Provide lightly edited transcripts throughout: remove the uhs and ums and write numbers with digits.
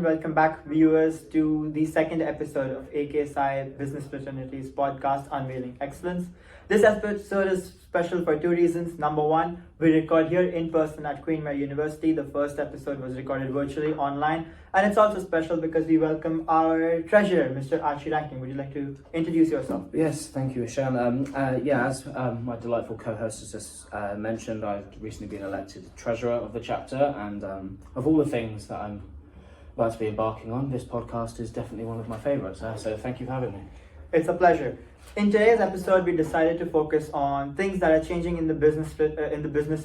Welcome back, viewers, to the second episode of AKSI Business Fraternity's podcast, Unveiling Excellence. This episode is special for two reasons. Number one, we record here in person at Queen Mary University. The first episode was recorded virtually online. And it's also special because we welcome our treasurer, Mr. Archie Rankin. Would you like to introduce yourself? Yes, thank you, Ishan. As my delightful co-host has just mentioned, I've recently been elected treasurer of the chapter, and of all the things that I'm about to be embarking on, this podcast is definitely one of my favourites. So thank you for having me. It's a pleasure. In today's episode, we decided to focus on things that are changing in the business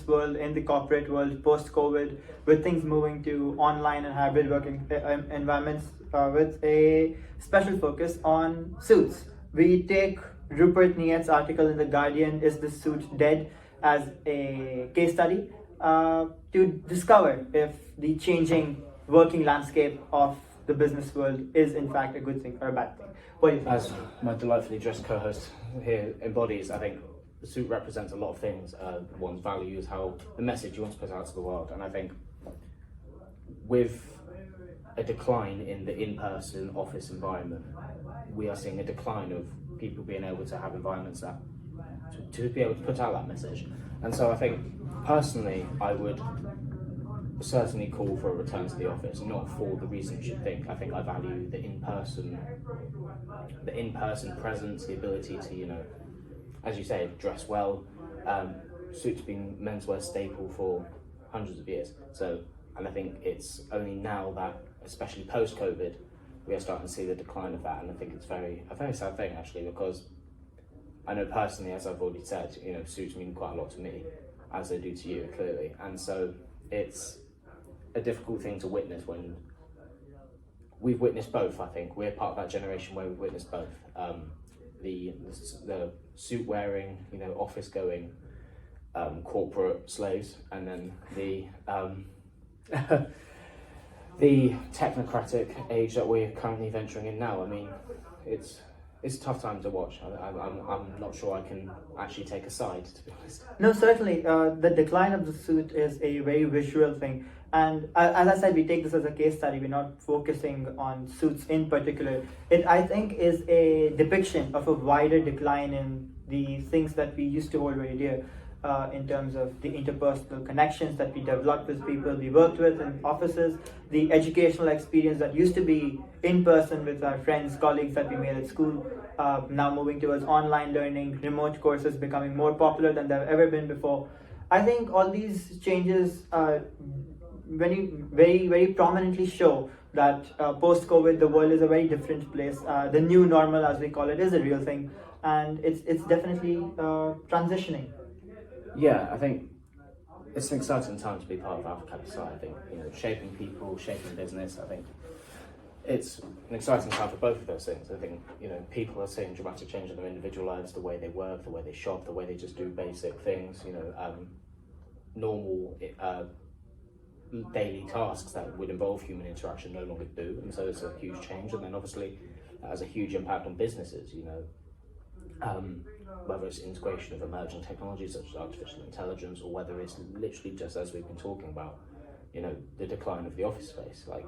world, in the corporate world, post-COVID, with things moving to online and hybrid working environments, with a special focus on suits. We take Rupert Niet's article in The Guardian, "Is the Suit Dead?" as a case study to discover if the changing working landscape of the business world is in fact a good thing or a bad thing. What do you think? As my delightfully dressed co-host here embodies, I think the suit represents a lot of things. One's values, how the message you want to put out to the world, and I think with a decline in the in-person office environment, we are seeing a decline of people being able to have environments that to be able to put out that message. And so I think personally, I would certainly call for a return to the office, not for the reason you should think. I think I value the in-person presence, the ability to, as you say, dress well. Suits been menswear staple for hundreds of years. And I think it's only now that, especially post-COVID, we are starting to see the decline of that. And I think it's a very sad thing actually, because I know personally, as I've already said, suits mean quite a lot to me, as they do to you, clearly. And so it's a difficult thing to witness when we've witnessed both. I think we're part of that generation where we've witnessed both. The suit wearing, office going corporate slaves, and then the the technocratic age that we're currently venturing in now. I mean, it's a tough time to watch. I'm not sure I can actually take a side, to be honest. No, certainly. The decline of the suit is a very visual thing. And as I said, we take this as a case study. We're not focusing on suits in particular. It, I think, is a depiction of a wider decline in the things that we used to hold very dear, in terms of the interpersonal connections that we developed with people we worked with in offices, the educational experience that used to be in person with our friends, colleagues that we made at school, now moving towards online learning, remote courses becoming more popular than they've ever been before. I think all these changes very prominently show that post-COVID, the world is a very different place. The new normal, as we call it, is a real thing, and it's definitely transitioning. Yeah, I think it's an exciting time to be part of Alpha Kappa Psi. I think, shaping people, shaping business. I think it's an exciting time for both of those things. I think, people are seeing dramatic change in their individual lives, the way they work, the way they shop, the way they just do basic things, normal daily tasks that would involve human interaction no longer do. And so it's a huge change. And then obviously that has a huge impact on businesses, whether it's integration of emerging technologies such as artificial intelligence, or whether it's literally just, as we've been talking about, the decline of the office space. Are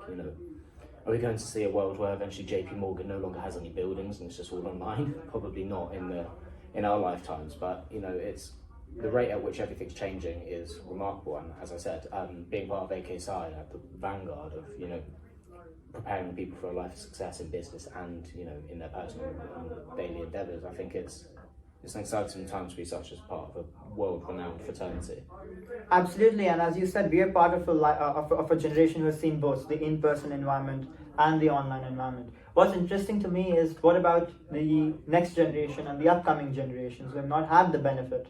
we going to see a world where eventually JP Morgan no longer has any buildings and it's just all online? Probably not in our lifetimes, but it's the rate at which everything's changing is remarkable. And as I said, being part of AKSI at the vanguard of preparing people for a life of success in business and in their personal and daily endeavours, I think it's an exciting time to be such as part of a world-renowned fraternity. Absolutely, and as you said, we are part of a generation who has seen both the in-person environment and the online environment. What's interesting to me is, what about the next generation and the upcoming generations who have not had the benefit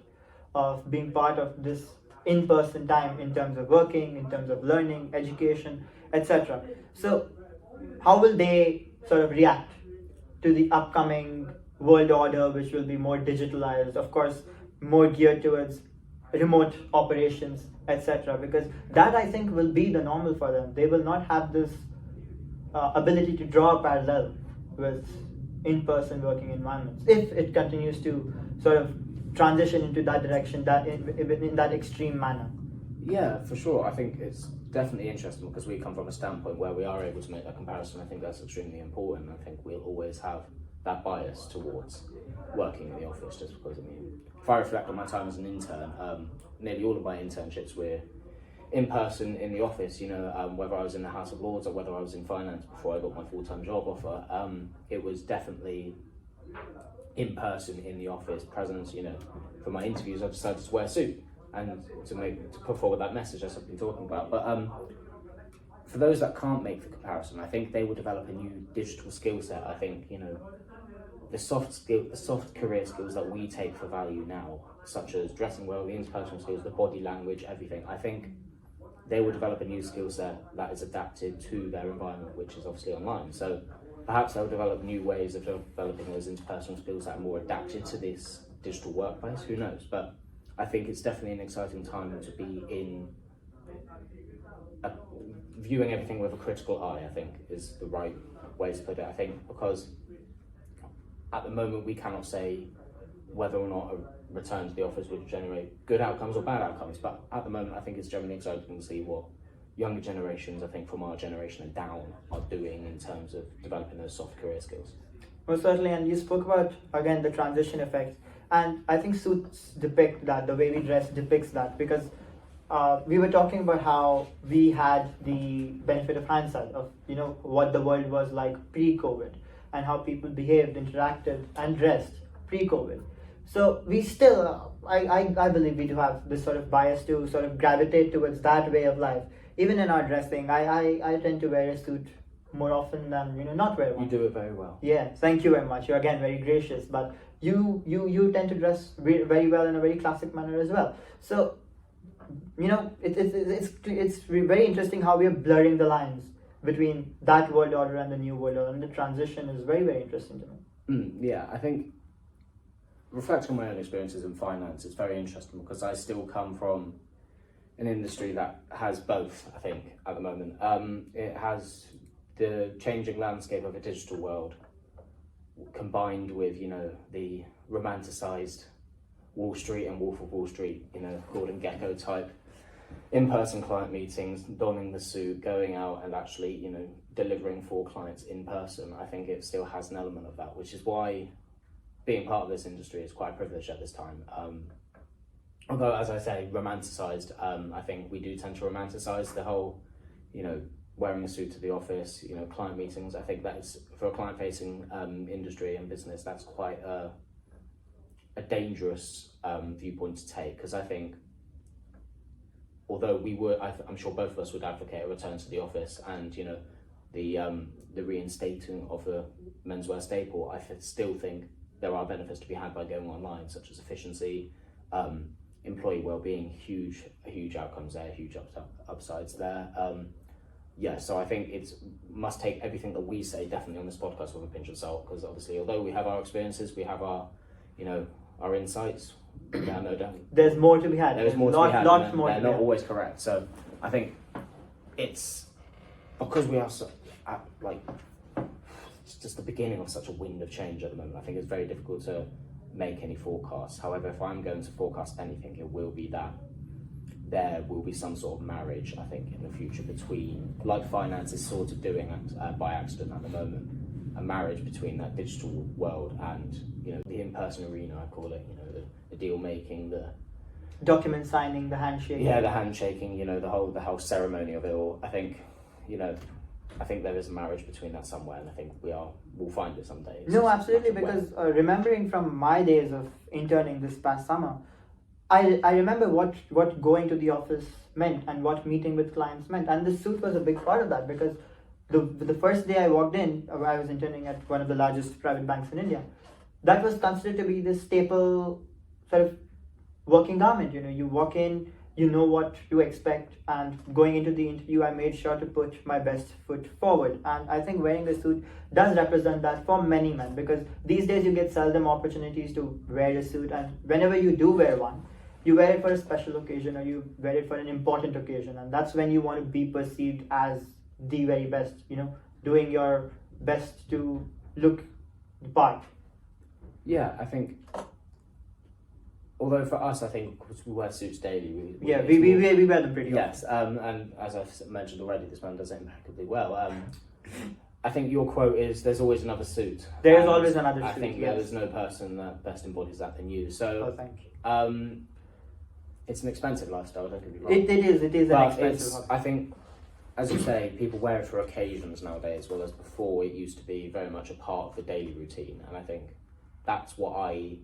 of being part of this in-person time in terms of working, in terms of learning, education, etc. So how will they sort of react to the upcoming world order, which will be more digitalized, of course, more geared towards remote operations, etc. Because that, I think, will be the normal for them. They will not have this ability to draw a parallel with in-person working environments if it continues to sort of transition into that direction, that in that extreme manner. Yeah, for sure. I think it's definitely interesting because we come from a standpoint where we are able to make that comparison. I think that's extremely important. I think we'll always have that bias towards working in the office, just because, I mean, if I reflect on my time as an intern, nearly all of my internships were in person in the office, whether I was in the House of Lords or whether I was in finance before I got my full-time job offer. It was definitely in person in the office presence. For my interviews I decided to wear a suit and to put forward that message as I've been talking about. But for those that can't make the comparison, I think they will develop a new digital skill set. I think, the soft career skills that we take for value now, such as dressing well, the interpersonal skills, the body language, everything, I think they will develop a new skill set that is adapted to their environment, which is obviously online. So perhaps they'll develop new ways of developing those interpersonal skills that are more adapted to this digital workplace, who knows? But I think it's definitely an exciting time to be in viewing everything with a critical eye, I think is the right way to put it. I think because at the moment we cannot say whether or not a return to the office would generate good outcomes or bad outcomes, but at the moment I think it's generally exciting to see what younger generations, I think from our generation and down, are doing in terms of developing those soft career skills. Well, certainly, and you spoke about, again, the transition effect, and I think suits depict that, the way we dress depicts that, because we were talking about how we had the benefit of hindsight of, what the world was like pre-COVID, and how people behaved, interacted, and dressed pre-COVID. So we still, I believe we do have this sort of bias to sort of gravitate towards that way of life. Even in our dressing, I tend to wear a suit more often than not wear one. You do it very well. Yeah, thank you very much. You're again very gracious, but you tend to dress very well in a very classic manner as well. So it's very interesting how we are blurring the lines between that world order and the new world order, and the transition is very, very interesting to me. Yeah, I think reflecting on my own experiences in finance, it's very interesting because I still come from an industry that has both, I think, at the moment. It has the changing landscape of a digital world combined with, the romanticized Wall Street and Wolf of Wall Street, Gordon Gekko type in-person client meetings, donning the suit, going out and actually, delivering for clients in person. I think it still has an element of that, which is why being part of this industry is quite a privilege at this time. Although, as I say, romanticized, I think we do tend to romanticize the whole, wearing a suit to the office, client meetings. I think that is, for a client-facing industry and business, that's quite a dangerous viewpoint to take, because I think, although I'm sure both of us would advocate a return to the office and, the reinstating of the menswear staple, I still think there are benefits to be had by going online, such as efficiency, employee well-being, huge outcomes there, huge upsides there. So I think it must take everything that we say definitely on this podcast with a pinch of salt, because obviously, although we have our experiences, we have our, our insights. Yeah, no doubt. There's more to be had. There's more to be had. Lots more. They're not always correct. So I think it's because we are it's just the beginning of such a wind of change at the moment. I think it's very difficult to make any forecasts. However, if I'm going to forecast anything, it will be that there will be some sort of marriage, I think, in the future between, like finance is sort of doing by accident at the moment, a marriage between that digital world and, the in-person arena, I call it, the deal making, the document signing, the handshaking. Yeah, the handshaking, the whole ceremony of it all. I think, I think there is a marriage between that somewhere, and I think we'll find it someday. No, absolutely, because remembering from my days of interning this past summer, I remember what going to the office meant and what meeting with clients meant, and the suit was a big part of that, because the first day I walked in, I was interning at one of the largest private banks in India. That was considered to be the staple sort of working garment. You walk in, you know what to expect, and going into the interview, I made sure to put my best foot forward. And I think wearing a suit does represent that for many men, because these days you get seldom opportunities to wear a suit, and whenever you do wear one, you wear it for a special occasion or you wear it for an important occasion, and that's when you want to be perceived as the very best, doing your best to look the part. Yeah, I think although for us, I think, because we wear suits daily, we wear them pretty yes, and as I've mentioned already, this man does it impeccably well. I think your quote is, "There's always another suit." There is always another suit. I think there's no person that best embodies that than you. So, thank you. It's an expensive lifestyle. Don't get me wrong. It is an expensive hobby. I think, as you say, people wear it for occasions nowadays, whereas before it used to be very much a part of the daily routine. And I think that's what I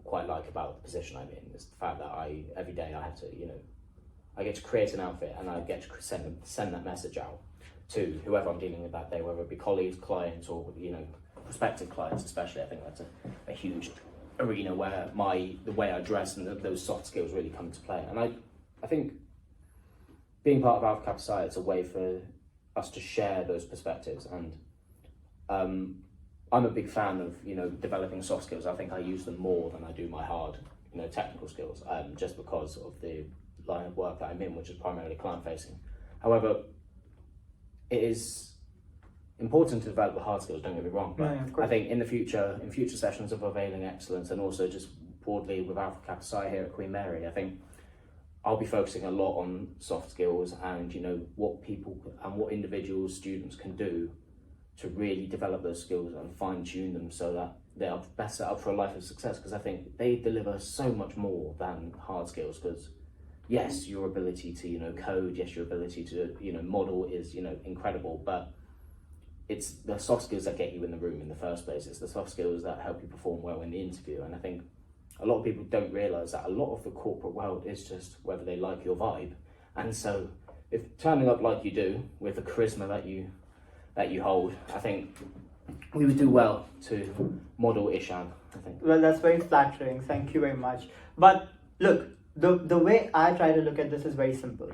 quite like about the position I'm in, is the fact that every day I have to, I get to create an outfit and I get to send that message out to whoever I'm dealing with that day, whether it be colleagues, clients, or prospective clients especially. I think that's a huge arena where the way I dress and those soft skills really come into play. And I think being part of Alpha Kappa Psi, it's a way for us to share those perspectives. And I'm a big fan of developing soft skills. I think I use them more than I do my hard technical skills, just because of the line of work that I'm in, which is primarily client facing. However, it is important to develop the hard skills, don't get me wrong, but I think in future sessions of Unveiling Excellence, and also just broadly with Alpha Kappa Psi here at Queen Mary, I think I'll be focusing a lot on soft skills and what people and what individuals, students can do to really develop those skills and fine tune them so that they are best set up for a life of success, because I think they deliver so much more than hard skills. Because yes, your ability to code, yes, your ability to model is incredible, but it's the soft skills that get you in the room in the first place. It's the soft skills that help you perform well in the interview. And I think a lot of people don't realise that a lot of the corporate world is just whether they like your vibe. And so if turning up like you do, with the charisma that you hold, I think we would do well to model Ishan, I think. Well, that's very flattering. Thank you very much. But look, the way I try to look at this is very simple.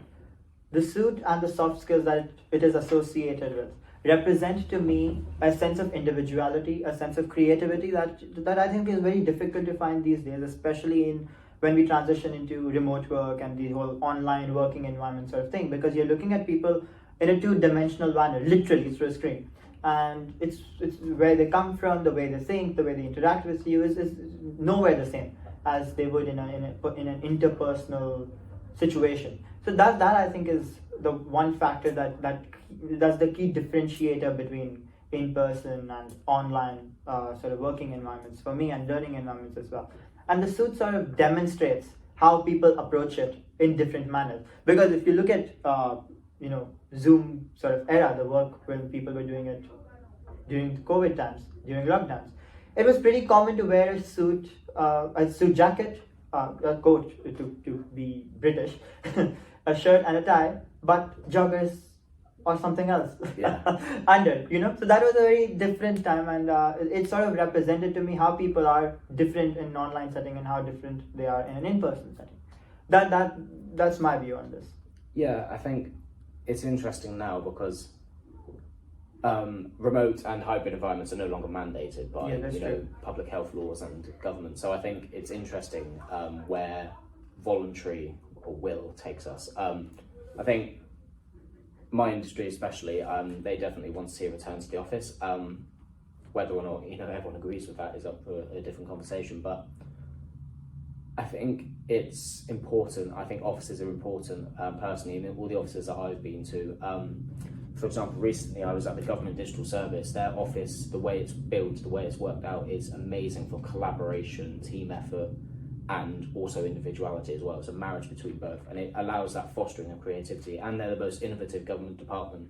The suit and the soft skills that it is associated with represent to me a sense of individuality, a sense of creativity that I think is very difficult to find these days, especially when we transition into remote work and the whole online working environment sort of thing, because you're looking at people in a two-dimensional manner, literally through a screen. And it's where they come from, the way they think, the way they interact with you is nowhere the same as they would in an interpersonal situation. So that I think is the one factor that's the key differentiator between in-person and online sort of working environments for me, and learning environments as well. And the suit sort of demonstrates how people approach it in different manners. Because if you look at Zoom sort of era, the work when people were doing it during COVID times, during lockdowns, it was pretty common to wear a suit jacket, a coat to be British, a shirt and a tie, but joggers or something else under, So that was a very different time, and it sort of represented to me how people are different in an online setting and how different they are in an in-person setting. That's my view on this. Yeah, I think it's interesting now because remote and hybrid environments are no longer mandated by public health laws and government. So I think it's interesting where voluntary or will takes us. I think my industry especially, they definitely want to see a return to the office. Whether or not everyone agrees with that is up for a different conversation, but I think it's important. I think offices are important personally, and all the offices that I've been to. For example, recently I was at the Government Digital Service. Their office, the way it's built, the way it's worked out, is amazing for collaboration, team effort, and also individuality as well. It's a marriage between both, and it allows that fostering of creativity. And they're the most innovative government department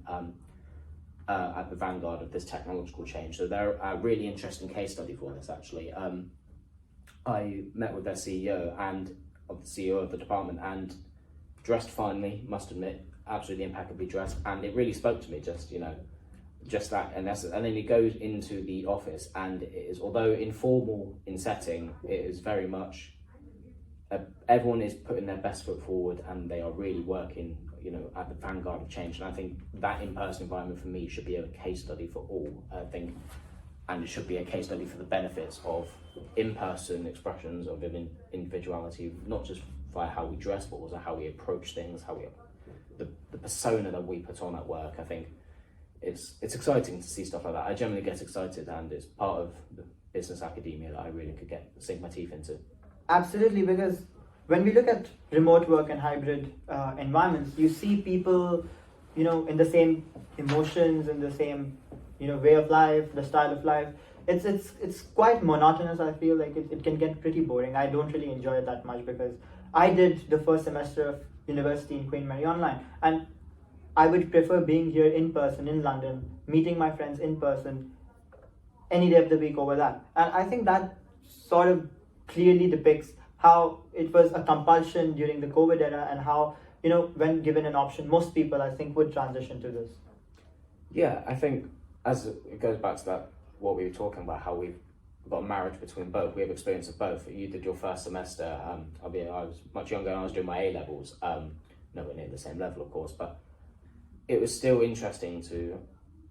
at the vanguard of this technological change. So they're a really interesting case study for this, actually. I met with their CEO of the department, and dressed finely, must admit, absolutely impeccably dressed, and it really spoke to me. Just that, and then he goes into the office, and it is, although informal in setting, it is very much everyone is putting their best foot forward, and they are really working, at the vanguard of change. And I think that in-person environment for me should be a case study for all. I think, and it should be a case study for the benefits of in-person expressions of individuality, not just via how we dress, but also how we approach things, the persona that we put on at work. I think it's exciting to see stuff like that. I generally get excited, and it's part of the business academia that I really could sink my teeth into. Absolutely, because when we look at remote work and hybrid environments, you see people, in the same emotions, in the same, way of life, the style of life. It's quite monotonous. I feel like it can get pretty boring. I don't really enjoy it that much because I did the first semester of university in Queen Mary online, and I would prefer being here in person in London, meeting my friends in person any day of the week over that. And I think that sort of clearly depicts how it was a compulsion during the COVID era and how, when given an option, most people I think would transition to this. Yeah, I think as it goes back to that, what we were talking about, how we've got a marriage between both. We have experience of both. You did your first semester. I was much younger and I was doing my A levels. Nowhere near the same level, of course, but it was still interesting to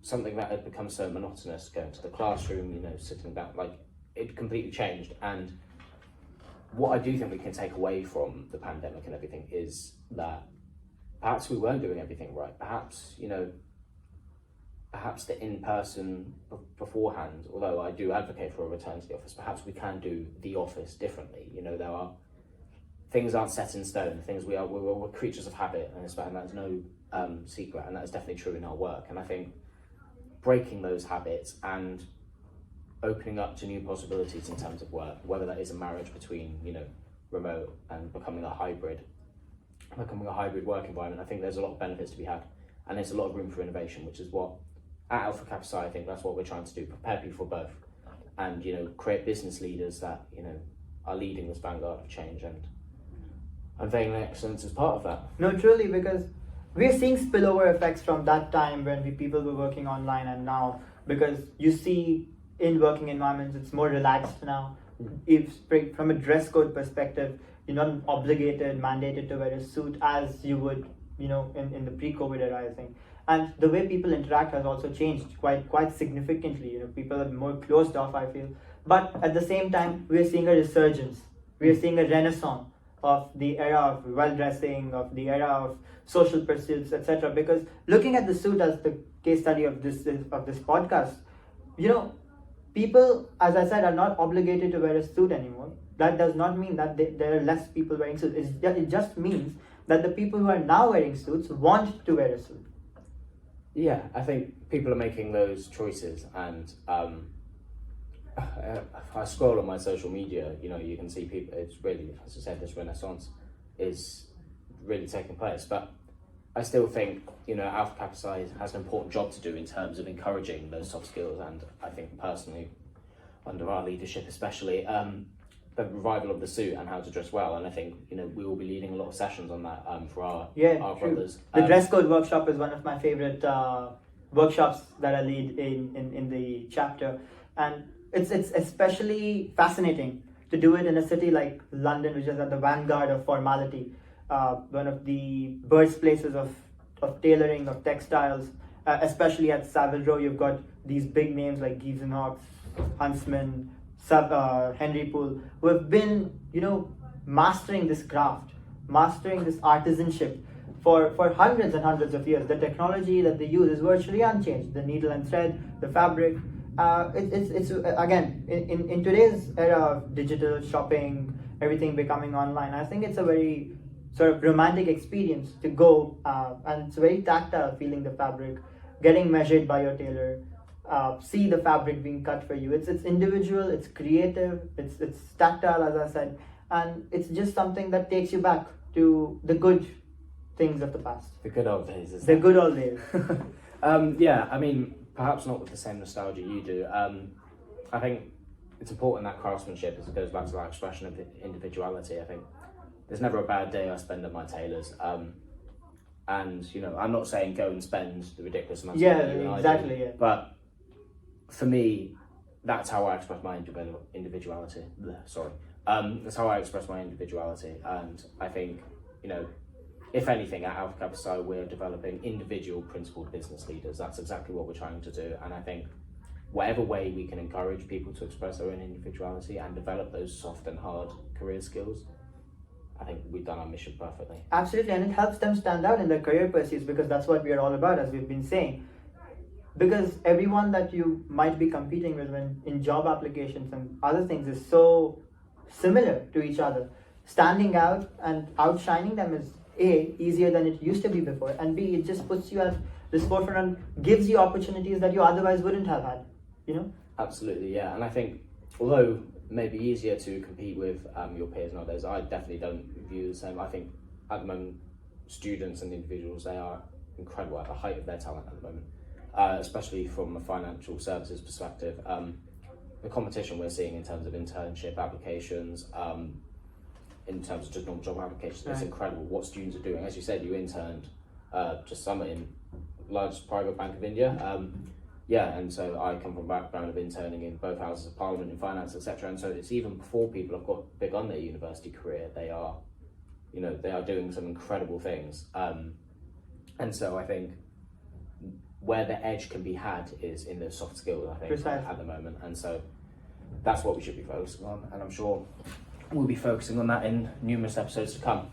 something that had become so monotonous, going to the classroom, sitting down, like it completely changed. And what I do think we can take away from the pandemic and everything is that perhaps we weren't doing everything right. Perhaps, perhaps the in-person beforehand, although I do advocate for a return to the office, perhaps we can do the office differently. There are things aren't set in stone. We're creatures of habit, and that's no secret, and that is definitely true in our work. And I think breaking those habits and opening up to new possibilities in terms of work, whether that is a marriage between remote and becoming a hybrid work environment, I think there's a lot of benefits to be had, and there's a lot of room for innovation, which is what at Alpha Kappa Psi, I think that's what we're trying to do: prepare people for both, and create business leaders that are leading this vanguard of change, and Unveiling Excellence is part of that. No, truly, because we're seeing spillover effects from that time when people were working online and now, because you see in working environments it's more relaxed now. If from a dress code perspective, you're not obligated, mandated to wear a suit as you would, in the pre-COVID era, I think. And the way people interact has also changed quite significantly. People are more closed off, I feel. But at the same time, we're seeing a resurgence. We're seeing a renaissance of the era of well-dressing, of the era of social pursuits, etc. Because looking at the suit as the case study of this podcast, people, as I said, are not obligated to wear a suit anymore. That does not mean that there are less people wearing suits. It just means that the people who are now wearing suits want to wear a suit. Yeah, I think people are making those choices, and if I scroll on my social media, you can see people. It's really, as I said, this renaissance is really taking place. But I still think, Alpha Kappa Psi has an important job to do in terms of encouraging those soft skills, and I think personally, under our leadership especially, the revival of the suit and how to dress well. And I think, we will be leading a lot of sessions on that for our brothers. The dress code workshop is one of my favorite workshops that I lead in the chapter, and it's especially fascinating to do it in a city like London, which is at the vanguard of formality, one of the birthplaces of tailoring, of textiles, especially at Savile Row. You've got these big names like Gibbs and Hawkes, Huntsman, Henry Poole, who have been, mastering this craft, mastering this artisanship for hundreds and hundreds of years. The technology that they use is virtually unchanged. The needle and thread, the fabric. It's again, in today's era of digital shopping, everything becoming online, I think it's a very sort of romantic experience to go, and it's very tactile, feeling the fabric, getting measured by your tailor, see the fabric being cut for you. It's individual, it's creative, it's tactile, as I said, and it's just something that takes you back to the good things of the past. The good old days. The good old days. Yeah, I mean, perhaps not with the same nostalgia you do. I think it's important that craftsmanship, as it goes back to that expression of individuality. I think there's never a bad day I spend at my tailor's. And, I'm not saying go and spend the ridiculous amount of money you and exactly, I do, yeah. but for me, that's how I express my individuality. That's how I express my individuality. And I think, if anything, at Alpha Kappa Psi, we're developing individual principled business leaders. That's exactly what we're trying to do. And I think whatever way we can encourage people to express their own individuality and develop those soft and hard career skills, I think we've done our mission perfectly. Absolutely, and it helps them stand out in their career pursuits, because that's what we are all about, as we've been saying. Because everyone that you might be competing with in job applications and other things is so similar to each other. Standing out and outshining them is A, easier than it used to be before, and B, it just puts you at the forefront and gives you opportunities that you otherwise wouldn't have had, you know? Absolutely, yeah. And I think, although it may be easier to compete with your peers nowadays, I definitely don't view the same. I think at the moment, students and individuals, they are incredible at the height of their talent at the moment, especially from a financial services perspective. The competition we're seeing in terms of internship applications, in terms of just normal job applications, it's incredible what students are doing. As you said, you interned just summer in largest private bank of India. And so I come from a background of interning in both houses of parliament, in finance, etc. And so it's even before people have got begun their university career, they are doing some incredible things. And so I think where the edge can be had is in the soft skills, I think, Precisely. at the moment. And so that's what we should be focusing on. And I'm sure we'll be focusing on that in numerous episodes to come.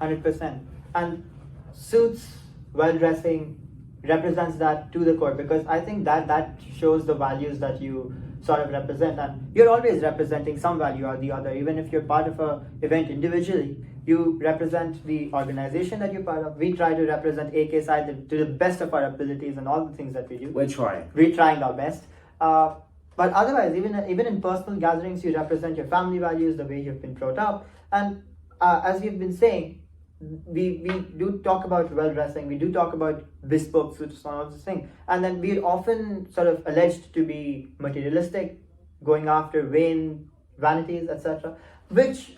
100%. And suits, well-dressing, represents that to the core, because I think that shows the values that you sort of represent, and you're always representing some value or the other. Even if you're part of an event individually, you represent the organization that you're part of. We try to represent AK side to the best of our abilities and all the things that we do. We're trying our best. But otherwise, even in personal gatherings, you represent your family values, the way you've been brought up. And as we've been saying, we do talk about well-dressing, we do talk about bespoke suits and all this thing. And then we're often sort of alleged to be materialistic, going after vain vanities, etc. Which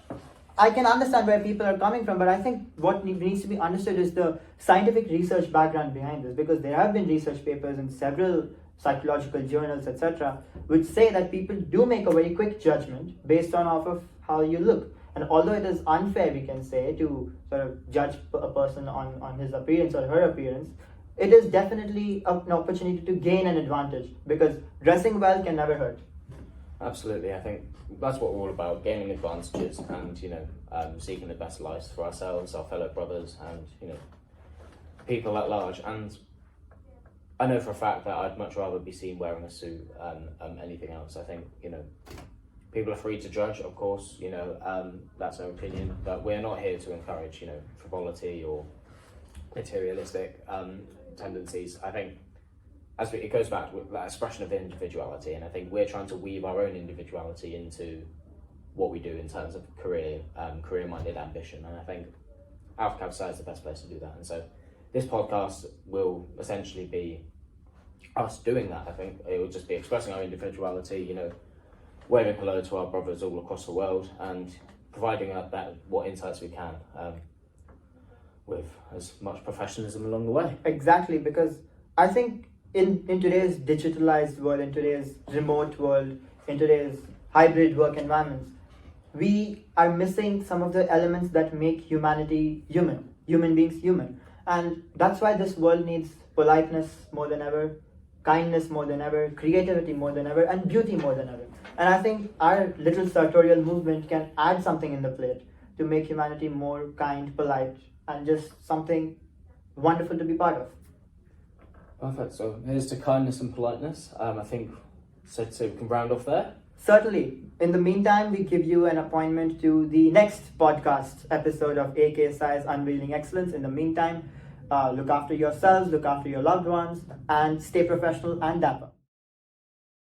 I can understand where people are coming from, but I think what needs to be understood is the scientific research background behind this, because there have been research papers in several psychological journals, etc., which say that people do make a very quick judgment based off of how you look. And although it is unfair, we can say, to sort of judge a person on his appearance or her appearance, it is definitely an opportunity to gain an advantage, because dressing well can never hurt. Absolutely, I think that's what we're all about, gaining advantages and, seeking the best lives for ourselves, our fellow brothers, and, people at large. And I know for a fact that I'd much rather be seen wearing a suit than anything else. I think, people are free to judge, of course, that's their opinion, but we're not here to encourage, frivolity or materialistic tendencies. I think it goes back to that expression of individuality, and I think we're trying to weave our own individuality into what we do in terms of career-minded ambition, and I think Alpha Kappa Psi is the best place to do that. And so this podcast will essentially be us doing that. I think it will just be expressing our individuality, waving hello to our brothers all across the world and providing what insights we can with as much professionalism along the way. Exactly, because I think in today's digitalized world, in today's remote world, in today's hybrid work environments, we are missing some of the elements that make humanity human beings human. And that's why this world needs politeness more than ever, kindness more than ever, creativity more than ever, and beauty more than ever. And I think our little sartorial movement can add something in the plate to make humanity more kind, polite, and just something wonderful to be part of. Perfect. So here's to kindness and politeness. I think so we can round off there. Certainly. In the meantime, we give you an appointment to the next podcast episode of AKSI's Unveiling Excellence. In the meantime, look after yourselves, look after your loved ones, and stay professional and dapper.